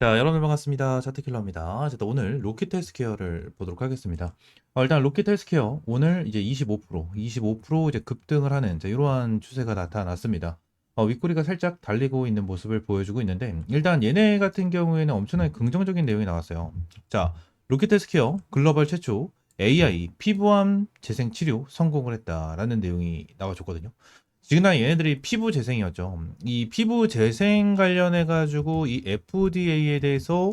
자, 여러분 반갑습니다. 차트킬러입니다. 자, 또 오늘 로켓 헬스케어를 보도록 하겠습니다. 일단 로켓 헬스케어 오늘 이제 25% 이제 급등을 하는 이러한 추세가 나타났습니다. 윗꼬리가 살짝 달리고 있는 모습을 보여주고 있는데 일단 얘네 같은 경우에는 엄청나게 긍정적인 내용이 나왔어요. 자, 로켓 헬스케어 글로벌 최초 AI 피부암 재생 치료 성공을 했다라는 내용이 나와줬거든요. 지금 얘네들이 피부 재생이었죠. 이 피부 재생 관련해 가지고 이 FDA에 대해서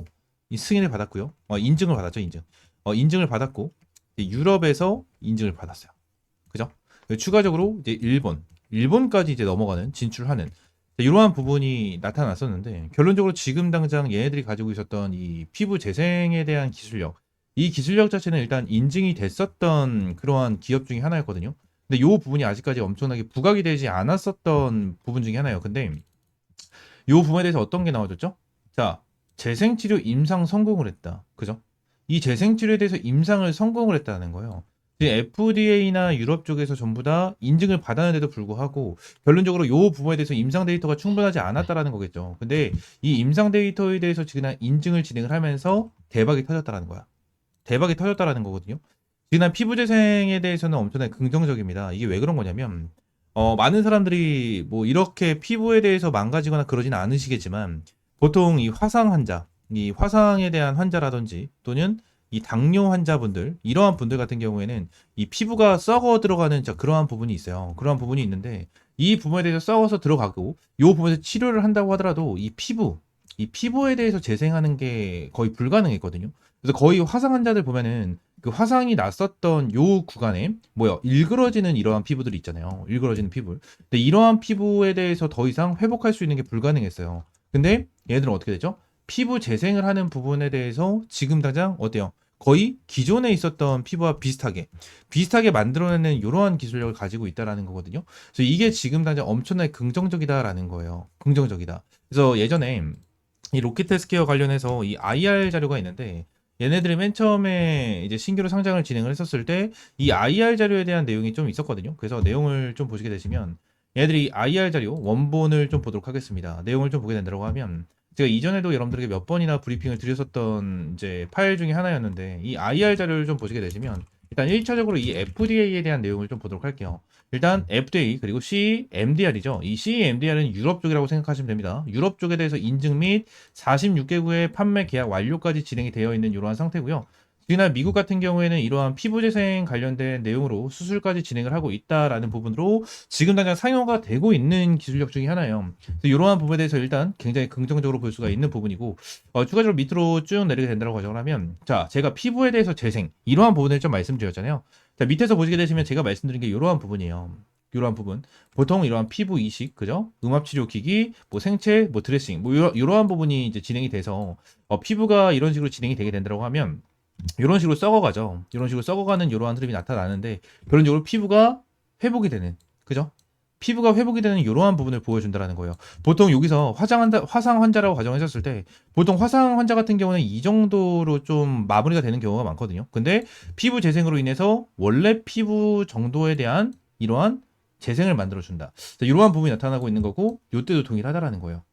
이 승인을 받았고요. 인증을 받았죠, 인증. 인증을 받았고 이제 유럽에서 인증을 받았어요. 그죠? 추가적으로 이제 일본까지 이제 넘어가는 진출하는 이러한 부분이 나타났었는데 결론적으로 지금 당장 얘네들이 가지고 있었던 이 피부 재생에 대한 기술력, 이 기술력 자체는 일단 인증이 됐었던 그러한 기업 중에 하나였거든요. 근데 요 부분이 아직까지 엄청나게 부각이 되지 않았었던 부분 중에 하나예요. 근데 요 부분에 대해서 어떤 게 나와줬죠? 자, 재생치료 임상 성공을 했다. 그죠? 이 재생치료에 대해서 임상을 성공을 했다는 거예요. FDA나 유럽 쪽에서 전부 다 인증을 받았는데도 불구하고 결론적으로 요 부분에 대해서 임상 데이터가 충분하지 않았다라는 거겠죠. 근데 이 임상 데이터에 대해서 지금 인증을 진행을 하면서 대박이 터졌다라는 거야. 대박이 터졌다라는 거거든요. 지난 피부 재생에 대해서는 엄청나게 긍정적입니다. 이게 왜 그런 거냐면 많은 사람들이 뭐 이렇게 피부에 대해서 망가지거나 그러지는 않으시겠지만 보통 이 화상 환자, 이 화상에 대한 환자라든지 또는 이 당뇨 환자분들 이러한 분들 같은 경우에는 이 피부가 썩어 들어가는 그러한 부분이 있어요. 그러한 부분이 있는데 이 부분에 대해서 썩어서 들어가고 이 부분에서 치료를 한다고 하더라도 이 피부에 대해서 재생하는 게 거의 불가능했거든요. 그래서 거의 화상 환자들 보면은 그 화상이 났었던 요 구간에 일그러지는 이러한 피부들이 있잖아요. 일그러지는 피부. 근데 이러한 피부에 대해서 더 이상 회복할 수 있는 게 불가능했어요. 근데 얘들은 어떻게 되죠? 피부 재생을 하는 부분에 대해서 지금 당장 어때요? 거의 기존에 있었던 피부와 비슷하게 만들어내는 이러한 기술력을 가지고 있다라는 거거든요. 그래서 이게 지금 당장 엄청나게 긍정적이다라는 거예요. 긍정적이다. 그래서 예전에 이 로켓 헬스케어 관련해서 이 IR 자료가 있는데 얘네들이 맨 처음에 이제 신규로 상장을 진행을 했었을 때 이 IR 자료에 대한 내용이 좀 있었거든요. 그래서 내용을 좀 보시게 되시면 얘네들이 IR 자료 원본을 좀 보도록 하겠습니다. 내용을 좀 보게 된다고 하면 제가 이전에도 여러분들에게 몇 번이나 브리핑을 드렸었던 이제 파일 중에 하나였는데 이 IR 자료를 좀 보시게 되시면 일단 1차적으로 이 FDA에 대한 내용을 좀 보도록 할게요. 일단 FDA 그리고 CMDR이죠. 이 CMDR은 유럽 쪽이라고 생각하시면 됩니다. 유럽 쪽에 대해서 인증 및 46개국의 판매 계약 완료까지 진행이 되어 있는 이러한 상태고요. 특히나 미국 같은 경우에는 이러한 피부 재생 관련된 내용으로 수술까지 진행을 하고 있다라는 부분으로 지금 당장 상용화가 되고 있는 기술력 중에 하나예요. 그래서 이러한 부분에 대해서 일단 굉장히 긍정적으로 볼 수가 있는 부분이고 추가적으로 밑으로 쭉 내리게 된다고 가정을 하면 자 제가 피부에 대해서 재생 이러한 부분을 좀 말씀드렸잖아요. 자 밑에서 보시게 되시면 제가 말씀드린 게 이러한 부분이에요. 이러한 부분 보통 이러한 피부 이식 그죠? 음압 치료 기기 뭐 생체 뭐 드레싱 뭐 이러한 부분이 이제 진행이 돼서 피부가 이런 식으로 진행이 되게 된다고 하면 이런 식으로 썩어가죠. 이런 식으로 썩어가는 이러한 흐름이 나타나는데 결론적으로 피부가 회복이 되는 그죠? 피부가 회복이 되는 이러한 부분을 보여준다는 거예요. 보통 여기서 화상 환자라고 가정했었을 때 보통 화상 환자 같은 경우는 이 정도로 좀 마무리가 되는 경우가 많거든요. 근데 피부 재생으로 인해서 원래 피부 정도에 대한 이러한 재생을 만들어준다. 이러한 부분이 나타나고 있는 거고 이때도 동일하다라는 거예요.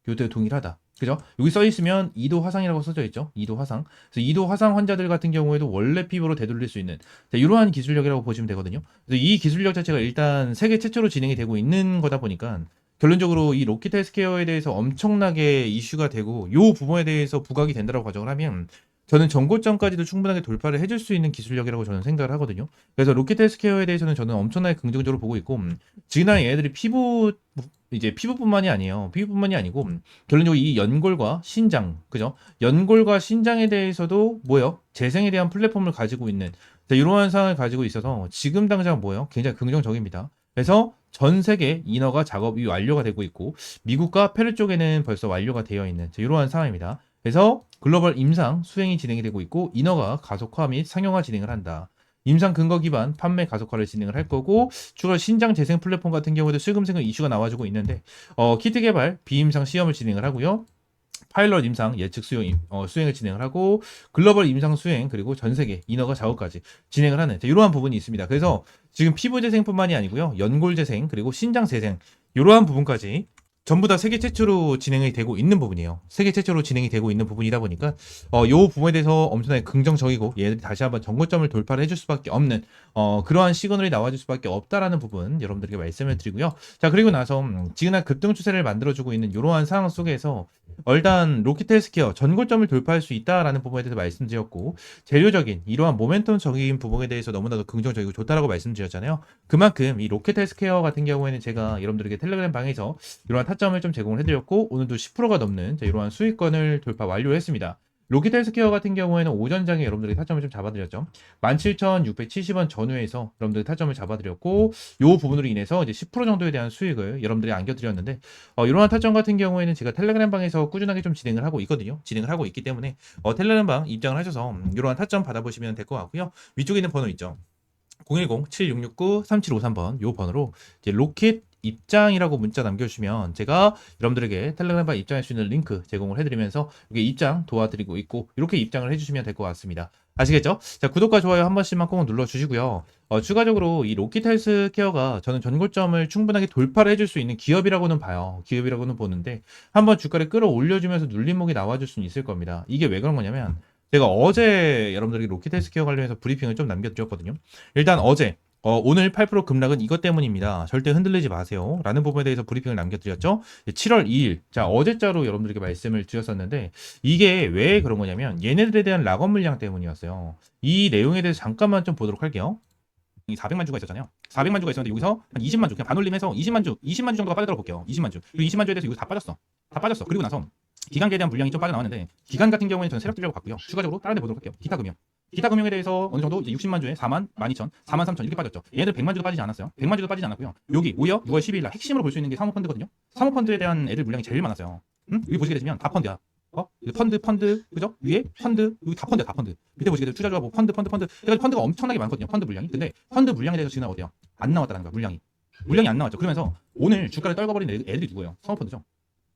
요때 동일하다. 그죠? 여기 써 있으면 2도 화상이라고 써져 있죠. 2도 화상. 그래서 2도 화상 환자들 같은 경우에도 원래 피부로 되돌릴 수 있는 이러한 기술력이라고 보시면 되거든요. 그래서 이 기술력 자체가 일단 세계 최초로 진행이 되고 있는 거다 보니까 결론적으로 이 로켓 헬스케어에 대해서 엄청나게 이슈가 되고 요 부분에 대해서 부각이 된다고 가정을 하면 저는 전고점까지도 충분하게 돌파를 해줄 수 있는 기술력이라고 저는 생각을 하거든요. 그래서 로켓 헬스케어에 대해서는 저는 엄청나게 긍정적으로 보고 있고 지금 얘네들이 이제 피부뿐만이 아니에요. 피부뿐만이 아니고 결론적으로 이 연골과 신장, 그죠? 연골과 신장에 대해서도 재생에 대한 플랫폼을 가지고 있는 이러한 상황을 가지고 있어서 지금 당장 굉장히 긍정적입니다. 그래서 전 세계 인허가 작업이 완료가 되고 있고 미국과 페루 쪽에는 벌써 완료가 되어 있는 이러한 상황입니다. 그래서 글로벌 임상 수행이 진행이 되고 있고 인허가 가속화 및 상용화 진행을 한다. 임상 근거 기반 판매 가속화를 진행을 할 거고 추가로 신장 재생 플랫폼 같은 경우에도 슬금슬금 이슈가 나와주고 있는데 키트 개발 비임상 시험을 진행을 하고요. 파일럿 임상 예측 수행을 진행을 하고 글로벌 임상 수행 그리고 전 세계 인허가 작업까지 진행을 하는 이러한 부분이 있습니다. 그래서 지금 피부 재생뿐만이 아니고요. 연골 재생 그리고 신장 재생 이러한 부분까지 전부 다 세계 최초로 진행이 되고 있는 부분이에요. 세계 최초로 진행이 되고 있는 부분이다 보니까 요 부분에 대해서 엄청나게 긍정적이고 얘들이 다시 한번 정고점을 돌파를 해줄 수밖에 없는 그러한 시그널이 나와줄 수밖에 없다라는 부분 여러분들에게 말씀을 드리고요. 자, 그리고 나서 지그날 급등 추세를 만들어주고 있는 이러한 상황 속에서 일단 로키텔스케어 전고점을 돌파할 수 있다라는 부분에 대해서 말씀드렸고, 재료적인 이러한 모멘텀적인 부분에 대해서 너무나도 긍정적이고 좋다라고 말씀드렸잖아요. 그만큼 이 로켓헬스케어 같은 경우에는 제가 여러분들에게 텔레그램 방에서 이러한 타점을 좀 제공을 해드렸고, 오늘도 10%가 넘는 이러한 수익권을 돌파 완료했습니다. 로켓헬스케어 같은 경우에는 오전장에 여러분들이 타점을 좀 잡아드렸죠. 17,670원 전후에서 여러분들이 타점을 잡아드렸고, 이 부분으로 인해서 이제 10% 정도에 대한 수익을 여러분들이 안겨드렸는데, 이러한 타점 같은 경우에는 제가 텔레그램 방에서 꾸준하게 좀 진행을 하고 있거든요. 진행을 하고 있기 때문에 텔레그램 방 입장을 하셔서 이러한 타점 받아보시면 될 것 같고요. 위쪽에 있는 번호 있죠. 010-7669-3753번 요 번호로 이제 로켓 입장이라고 문자 남겨주시면 제가 여러분들에게 텔레그램방 입장할 수 있는 링크 제공을 해드리면서 이게 입장 도와드리고 있고, 이렇게 입장을 해주시면 될 것 같습니다. 아시겠죠? 자, 구독과 좋아요 한 번씩만 꼭 눌러주시고요. 추가적으로 이 로키텔스케어가 저는 전고점을 충분하게 돌파를 해줄 수 있는 기업이라고는 봐요. 기업이라고는 보는데 한번 주가를 끌어올려주면서 눌림목이 나와줄 수는 있을 겁니다. 이게 왜 그런 거냐면, 제가 어제 여러분들에게 로키텔스케어 관련해서 브리핑을 좀 남겨드렸거든요. 일단 어제 오늘 8% 급락은 이것 때문입니다. 절대 흔들리지 마세요. 라는 부분에 대해서 브리핑을 남겨드렸죠. 7월 2일. 자, 어제자로 여러분들에게 말씀을 드렸었는데, 이게 왜 그런 거냐면, 얘네들에 대한 락업 물량 때문이었어요. 이 내용에 대해서 잠깐만 좀 보도록 할게요. 이 400만 주가 있었잖아요. 400만 주가 있었는데 여기서 한 20만 주, 그냥 반올림해서 20만 주 정도가 빠져들어 볼게요. 20만 주. 그리고 20만 주에 대해서 여기서 다 빠졌어. 다 빠졌어. 그리고 나서 기간계에 대한 물량이 좀 빠져나왔는데, 기간 같은 경우에는 저는 세력들이라고 봤고요. 추가적으로 다른 데 보도록 할게요. 기타 금융. 기타 금융에 대해서 어느 정도 이제 60만 주에 4만, 12,000, 4만 3천 이렇게 빠졌죠. 얘네들 100만 주도 빠지지 않았어요. 100만 주도 빠지지 않았고요. 여기 오히려 6월 12일 날 핵심으로 볼 수 있는 게 사모펀드거든요. 사모펀드에 대한 애들 물량이 제일 많았어요. 여기 보시게 되시면 다 펀드야. 펀드, 그죠? 위에 펀드, 여기 다 펀드야, 다 펀드. 밑에 보시게 되면 투자조합, 펀드. 그래서 펀드가 엄청나게 많거든요, 펀드 물량이. 근데 펀드 물량에 대해서 지금 어때요? 안 나왔다는 거야, 물량이 안 나왔죠. 그러면서 오늘 주가를 떨궈버린 애들이 누구예요? 사모펀드죠.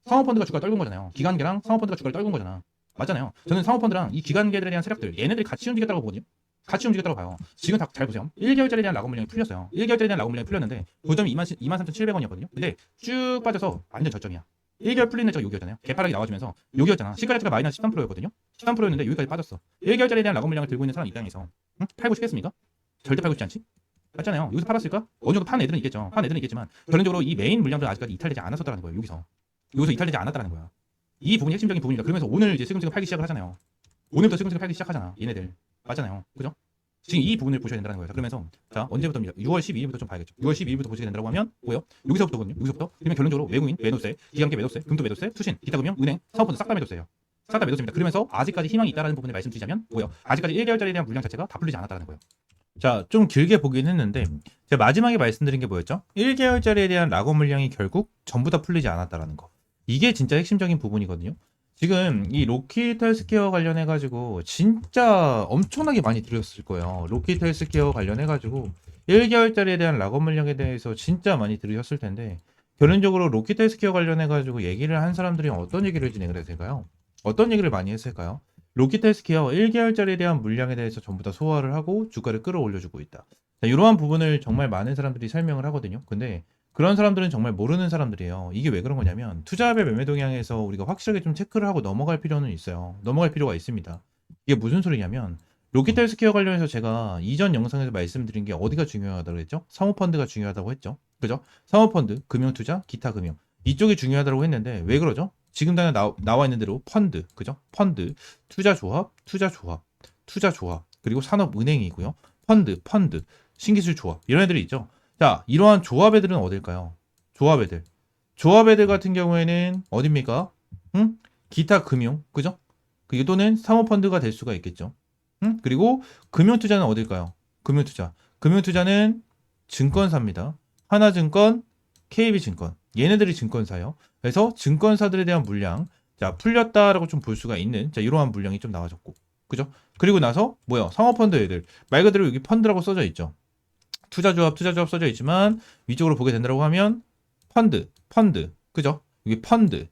사모펀드가 주가를 떨군 거잖아요. 기관계랑 사모펀드가 주가를 떨군 거잖아. 맞잖아요. 저는 사모펀드랑 이 기관계들에 대한 세력들, 얘네들이 같이 움직였다고 보거든요. 같이 움직였다고 봐요. 지금 잘 보세요. 1개월짜리에 대한 락업 물량이 풀렸어요. 1개월짜리에 대한 락업 물량이 풀렸는데 고점이 23,700원이었거든요. 근데 쭉 빠져서 완전 저점이야. 1개월 풀린 날짜가 여기였잖아요. 개파락이 나와주면서 여기였잖아. 시가 자체가 마이너스 13%였거든요. 13%였는데 여기까지 빠졌어. 1개월짜리에 대한 락업 물량을 들고 있는 사람 입장에서 팔고 싶겠습니까? 절대 팔고 싶지 않지? 맞잖아요. 여기서 팔았을까? 어느 정도 판 애들은 있겠죠. 판 애들은 있겠지만 결론적으로 이 메인 물량들은 아직까지 이탈되지 않았었다는 거예요. 여기서 이탈되지 않았다는 거야. 이 부분이 핵심적인 부분입니다. 그러면서 오늘 이제 슬금슬금 팔기 시작을 하잖아요. 오늘부터 슬금슬금 팔기 시작하잖아. 얘네들. 맞잖아요. 그죠? 지금 이 부분을 보셔야 된다는 거예요. 그러면서 자, 언제부터입니다. 6월 12일부터 좀 봐야겠죠. 6월 12일부터 보시게 된다고 하면 뭐예요? 여기서부터거든요. 여기서부터. 그러면 결론적으로 외국인 매도세, 기관계 매도세, 금토 매도세, 투신, 기타금융, 은행, 사모펀드 싹 다 매도세예요. 싹 다 매도세입니다. 그러면서 아직까지 희망이 있다라는 부분을 말씀드리자면 뭐예요? 아직까지 1개월짜리에 대한 물량 자체가 다 풀리지 않았다는 거예요. 자, 좀 길게 보긴 했는데 제가 마지막에 말씀드린 게 뭐였죠? 1개월짜리에 대한 락업 물량이 결국 전부 다 풀리지 않았다라는 거. 이게 진짜 핵심적인 부분이거든요. 지금 이 로킷 헬스케어 관련해 가지고 진짜 엄청나게 많이 들으셨을 거예요. 로킷 헬스케어 관련해 가지고 1개월짜리에 대한 락업 물량에 대해서 진짜 많이 들으셨을 텐데, 결론적으로 로킷 헬스케어 관련해 가지고 얘기를 한 사람들이 어떤 얘기를 진행을 했을까요? 어떤 얘기를 많이 했을까요? 로킷 헬스케어 1개월짜리에 대한 물량에 대해서 전부 다 소화를 하고 주가를 끌어올려주고 있다. 자, 이러한 부분을 정말 많은 사람들이 설명을 하거든요. 근데 그런 사람들은 정말 모르는 사람들이에요. 이게 왜 그런 거냐면, 투자별 매매 동향에서 우리가 확실하게 좀 체크를 하고 넘어갈 필요는 있어요. 넘어갈 필요가 있습니다. 이게 무슨 소리냐면, 로키텔스케어 관련해서 제가 이전 영상에서 말씀드린 게 어디가 중요하다고 했죠? 사모펀드가 중요하다고 했죠. 그죠? 사모펀드, 금융투자, 기타 금융. 이쪽이 중요하다고 했는데 왜 그러죠? 지금 당연 나와 있는 대로 펀드, 그죠? 펀드, 투자조합, 그리고 산업은행이고요. 펀드, 신기술 조합, 이런 애들이 있죠. 자, 이러한 조합 애들은 어딜까요? 조합 애들 같은 경우에는 어딥니까? 기타 금융, 그죠? 그리고 또는 사모펀드가 될 수가 있겠죠. 그리고 금융투자는 어딜까요? 금융투자는 증권사입니다. 하나증권, KB증권. 얘네들이 증권사예요. 그래서 증권사들에 대한 물량, 자, 풀렸다라고 좀 볼 수가 있는, 자, 이러한 물량이 좀 나와줬고, 그죠? 그리고 나서 뭐야? 사모펀드 애들. 말 그대로 여기 펀드라고 써져 있죠. 투자조합 써져 있지만 위쪽으로 보게 된다고 하면 펀드, 그죠? 여기 펀드,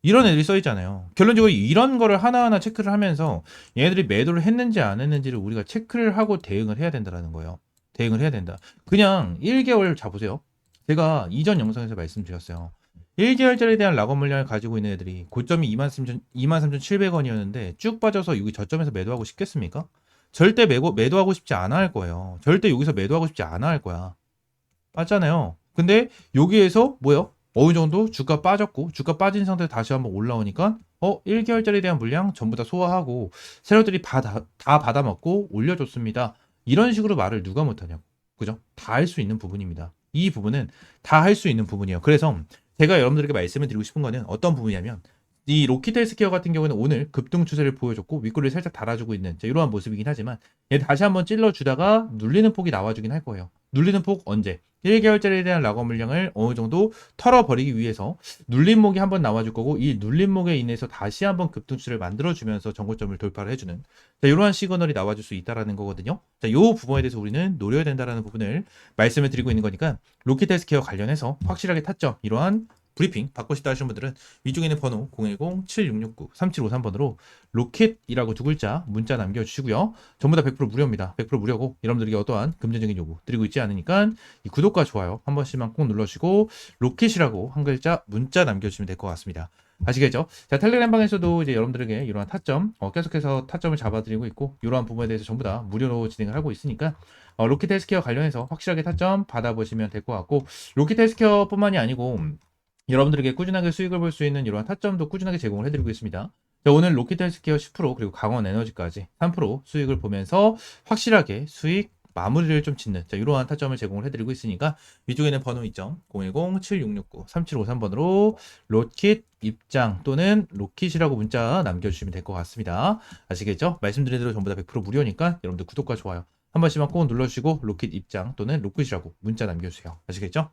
이런 애들이 써 있잖아요. 결론적으로 이런 거를 하나하나 체크를 하면서 얘네들이 매도를 했는지 안 했는지를 우리가 체크를 하고 대응을 해야 된다는 거예요. 대응을 해야 된다. 그냥 1개월 자보세요. 제가 이전 영상에서 말씀드렸어요. 1개월짜리에 대한 락업 물량을 가지고 있는 애들이 고점이 23,700원이었는데 쭉 빠져서 여기 저점에서 매도하고 싶겠습니까? 절대 매도하고 싶지 않아 할 거예요. 절대 여기서 매도하고 싶지 않아 할 거야. 맞잖아요. 근데 여기에서 뭐요? 어느 정도 주가 빠졌고 주가 빠진 상태에서 다시 한번 올라오니까 1개월짜리에 대한 물량 전부 다 소화하고 세력들이 다 받아먹고 올려줬습니다. 이런 식으로 말을 누가 못하냐고. 그죠? 다 할 수 있는 부분입니다. 이 부분은 다 할 수 있는 부분이에요. 그래서 제가 여러분들에게 말씀을 드리고 싶은 거는 어떤 부분이냐면 이 로키드 헬스케어 같은 경우는 오늘 급등 추세를 보여줬고 윗꼬리를 살짝 달아주고 있는 이러한 모습이긴 하지만 얘 다시 한번 찔러주다가 눌리는 폭이 나와주긴 할 거예요. 눌리는 폭 언제? 1개월짜리에 대한 락업 물량을 어느 정도 털어버리기 위해서 눌림목이 한번 나와줄 거고 이 눌림목에 인해서 다시 한번 급등추를 만들어주면서 정고점을 돌파를 해주는 이러한 시그널이 나와줄 수 있다라는 거거든요. 이 부분에 대해서 우리는 노려야 된다라는 부분을 말씀을 드리고 있는 거니까 로키드 헬스케어 관련해서 확실하게 타점 이러한 브리핑 받고 싶다 하시는 분들은 위쪽에 있는 번호 010-7669-3753번으로 로켓이라고 두 글자 문자 남겨주시고요. 전부 다 100% 무료입니다. 100% 무료고 여러분들에게 어떠한 금전적인 요구 드리고 있지 않으니까 이 구독과 좋아요 한 번씩만 꼭 눌러주시고 로켓이라고 한 글자 문자 남겨주시면 될 것 같습니다. 아시겠죠? 자, 텔레그램 방에서도 이제 여러분들에게 이러한 타점 계속해서 타점을 잡아드리고 있고 이러한 부분에 대해서 전부 다 무료로 진행을 하고 있으니까 로켓 헬스케어 관련해서 확실하게 타점 받아보시면 될 것 같고 로켓 헬스케어 뿐만이 아니고 여러분들에게 꾸준하게 수익을 볼 수 있는 이러한 타점도 꾸준하게 제공을 해드리고 있습니다. 자, 오늘 로키드 헬스케어 10% 그리고 강원 에너지까지 3% 수익을 보면서 확실하게 수익 마무리를 좀 짓는 이러한 타점을 제공을 해드리고 있으니까 위쪽에는 번호 있죠. 010-7669-3753번으로 로킷 입장 또는 로킷이라고 문자 남겨주시면 될 것 같습니다. 아시겠죠? 말씀드린 대로 전부 다 100% 무료니까 여러분들 구독과 좋아요 한 번씩만 꼭 눌러주시고 로킷 입장 또는 로킷이라고 문자 남겨주세요. 아시겠죠?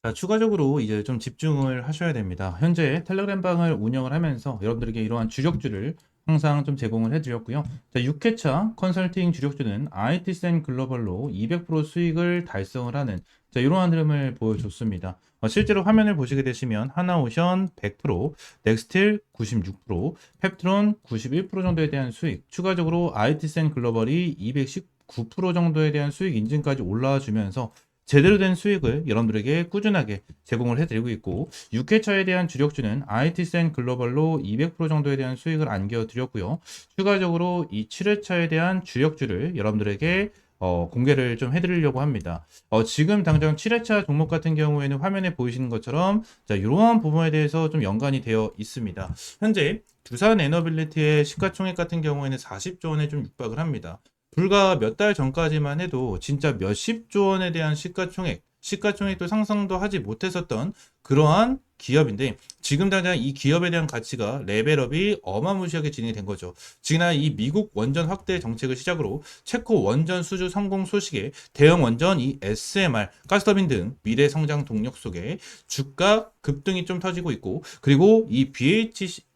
자, 추가적으로 이제 좀 집중을 하셔야 됩니다. 현재 텔레그램 방을 운영을 하면서 여러분들에게 이러한 주력주를 항상 좀 제공을 해드렸고요. 자, 6회차 컨설팅 주력주는 IT센 글로벌로 200% 수익을 달성을 하는 이러한 흐름을 보여줬습니다. 실제로 화면을 보시게 되시면 하나오션 100%, 넥스틸 96%, 펩트론 91% 정도에 대한 수익, 추가적으로 IT센 글로벌이 219% 정도에 대한 수익 인증까지 올라와 주면서 제대로 된 수익을 여러분들에게 꾸준하게 제공을 해드리고 있고 6회차에 대한 주력주는 IT센 글로벌로 200% 정도에 대한 수익을 안겨드렸고요. 추가적으로 이 7회차에 대한 주력주를 여러분들에게 공개를 좀 해드리려고 합니다. 지금 당장 7회차 종목 같은 경우에는 화면에 보이시는 것처럼 이러한 부분에 대해서 좀 연관이 되어 있습니다. 현재 두산 에너빌리티의 시가총액 같은 경우에는 40조 원에 좀 육박을 합니다. 불과 몇 달 전까지만 해도 진짜 몇십조 원에 대한 시가총액도 상상도 하지 못했었던 그러한 기업인데 지금 당장 이 기업에 대한 가치가 레벨업이 어마무시하게 진행이 된 거죠. 지난 이 미국 원전 확대 정책을 시작으로 체코 원전 수주 성공 소식에 대형 원전 이 SMR, 가스터빈 등 미래 성장 동력 속에 주가 급등이 좀 터지고 있고 그리고 이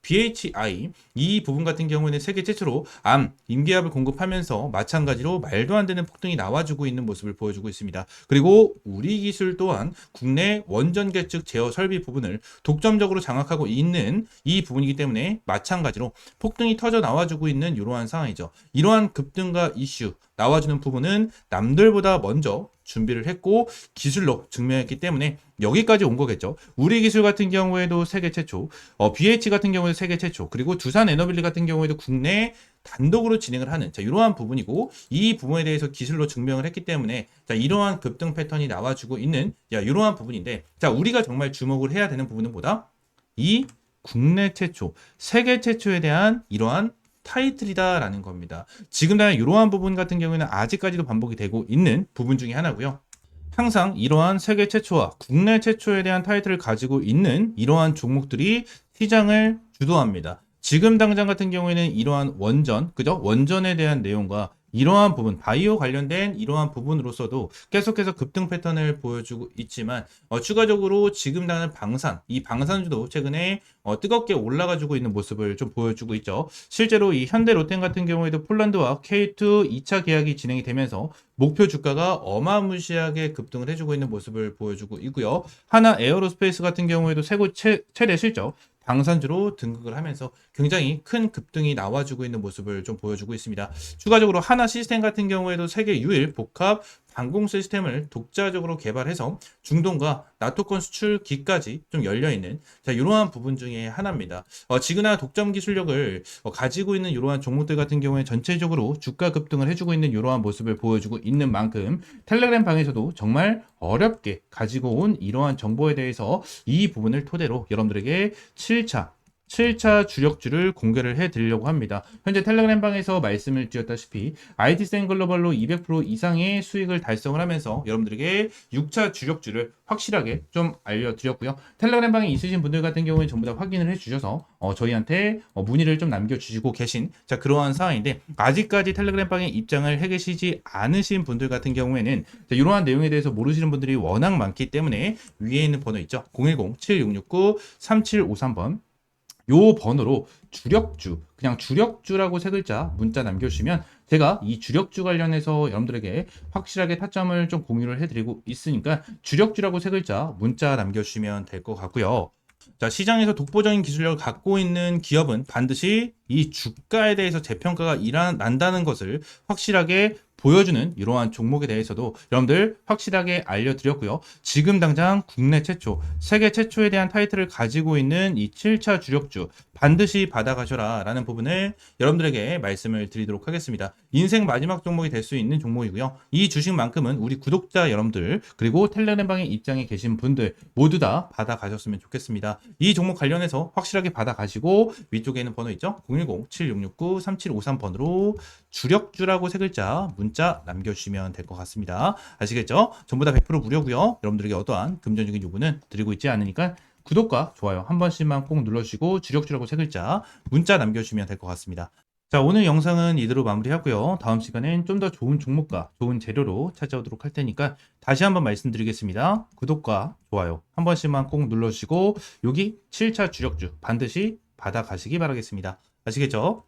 BHI 이 부분 같은 경우에는 세계 최초로 암 임기압을 공급하면서 마찬가지로 말도 안 되는 폭등이 나와주고 있는 모습을 보여주고 있습니다. 그리고 우리 기술 또한 국내 원전 계측 제어 설비 부분을 독점적으로 장악하고 있는 이 부분이기 때문에 마찬가지로 폭등이 터져 나와주고 있는 이러한 상황이죠. 이러한 급등과 이슈 나와주는 부분은 남들보다 먼저 준비를 했고 기술로 증명했기 때문에 여기까지 온 거겠죠. 우리 기술 같은 경우에도 세계 최초, BH 같은 경우에도 세계 최초, 그리고 두산 에너빌리 같은 경우에도 국내 단독으로 진행을 하는 이러한 부분이고 이 부분에 대해서 기술로 증명을 했기 때문에 이러한 급등 패턴이 나와주고 있는 이러한 부분인데 우리가 정말 주목을 해야 되는 부분은 뭐다? 이 국내 최초, 세계 최초에 대한 이러한 타이틀이다라는 겁니다. 지금 당장 이러한 부분 같은 경우에는 아직까지도 반복이 되고 있는 부분 중에 하나고요. 항상 이러한 세계 최초와 국내 최초에 대한 타이틀을 가지고 있는 이러한 종목들이 시장을 주도합니다. 지금 당장 같은 경우에는 이러한 원전, 그죠? 원전에 대한 내용과 이러한 부분, 바이오 관련된 이러한 부분으로서도 계속해서 급등 패턴을 보여주고 있지만 추가적으로 지금 나는 이 방산주도 최근에 뜨겁게 올라가지고 있는 모습을 좀 보여주고 있죠. 실제로 이 현대 롯데 같은 경우에도 폴란드와 K2 2차 계약이 진행이 되면서 목표 주가가 어마무시하게 급등을 해주고 있는 모습을 보여주고 있고요. 하나 에어로스페이스 같은 경우에도 최대 실적 방산주로 등극을 하면서 굉장히 큰 급등이 나와주고 있는 모습을 좀 보여주고 있습니다. 추가적으로 하나 시스템 같은 경우에도 세계 유일 복합 방공 시스템을 독자적으로 개발해서 중동과 나토권 수출기까지 좀 열려있는 자, 이러한 부분 중에 하나입니다. 지그나 독점 기술력을 가지고 있는 이러한 종목들 같은 경우에 전체적으로 주가 급등을 해주고 있는 이러한 모습을 보여주고 있는 만큼 텔레그램 방에서도 정말 어렵게 가지고 온 이러한 정보에 대해서 이 부분을 토대로 여러분들에게 7차 주력주를 공개를 해드리려고 합니다. 현재 텔레그램 방에서 말씀을 드렸다시피 IT센 글로벌로 200% 이상의 수익을 달성을 하면서 여러분들에게 6차 주력주를 확실하게 좀 알려드렸고요. 텔레그램 방에 있으신 분들 같은 경우에 전부 다 확인을 해주셔서 저희한테 문의를 좀 남겨주시고 계신 자 그러한 상황인데 아직까지 텔레그램 방에 입장을 해 계시지 않으신 분들 같은 경우에는 자, 이러한 내용에 대해서 모르시는 분들이 워낙 많기 때문에 위에 있는 번호 있죠. 010-7669-3753번 요 번호로 주력주, 그냥 주력주라고 세 글자 문자 남겨주시면 제가 이 주력주 관련해서 여러분들에게 확실하게 타점을 좀 공유를 해드리고 있으니까 주력주라고 세 글자 문자 남겨주시면 될 것 같고요. 자, 시장에서 독보적인 기술력을 갖고 있는 기업은 반드시 이 주가에 대해서 재평가가 난다는 것을 확실하게 보여주는 이러한 종목에 대해서도 여러분들 확실하게 알려드렸고요. 지금 당장 국내 최초, 세계 최초에 대한 타이틀을 가지고 있는 이 7차 주력주 반드시 받아가셔라 라는 부분을 여러분들에게 말씀을 드리도록 하겠습니다. 인생 마지막 종목이 될 수 있는 종목이고요. 이 주식만큼은 우리 구독자 여러분들 그리고 텔레그램방에 입장에 계신 분들 모두 다 받아가셨으면 좋겠습니다. 이 종목 관련해서 확실하게 받아가시고 위쪽에 있는 번호 있죠? 010-7669-3753번으로 주력주라고 세 글자 문자 남겨주시면 될 것 같습니다. 아시겠죠? 전부 다 100% 무료고요. 여러분들에게 어떠한 금전적인 요구는 드리고 있지 않으니까 구독과 좋아요 한 번씩만 꼭 눌러주시고 주력주라고 세 글자 문자 남겨주시면 될 것 같습니다. 자, 오늘 영상은 이대로 마무리하고요. 다음 시간엔 좀 더 좋은 종목과 좋은 재료로 찾아오도록 할 테니까 다시 한번 말씀드리겠습니다. 구독과 좋아요 한 번씩만 꼭 눌러주시고 여기 7차 주력주 반드시 받아가시기 바라겠습니다. 아시겠죠?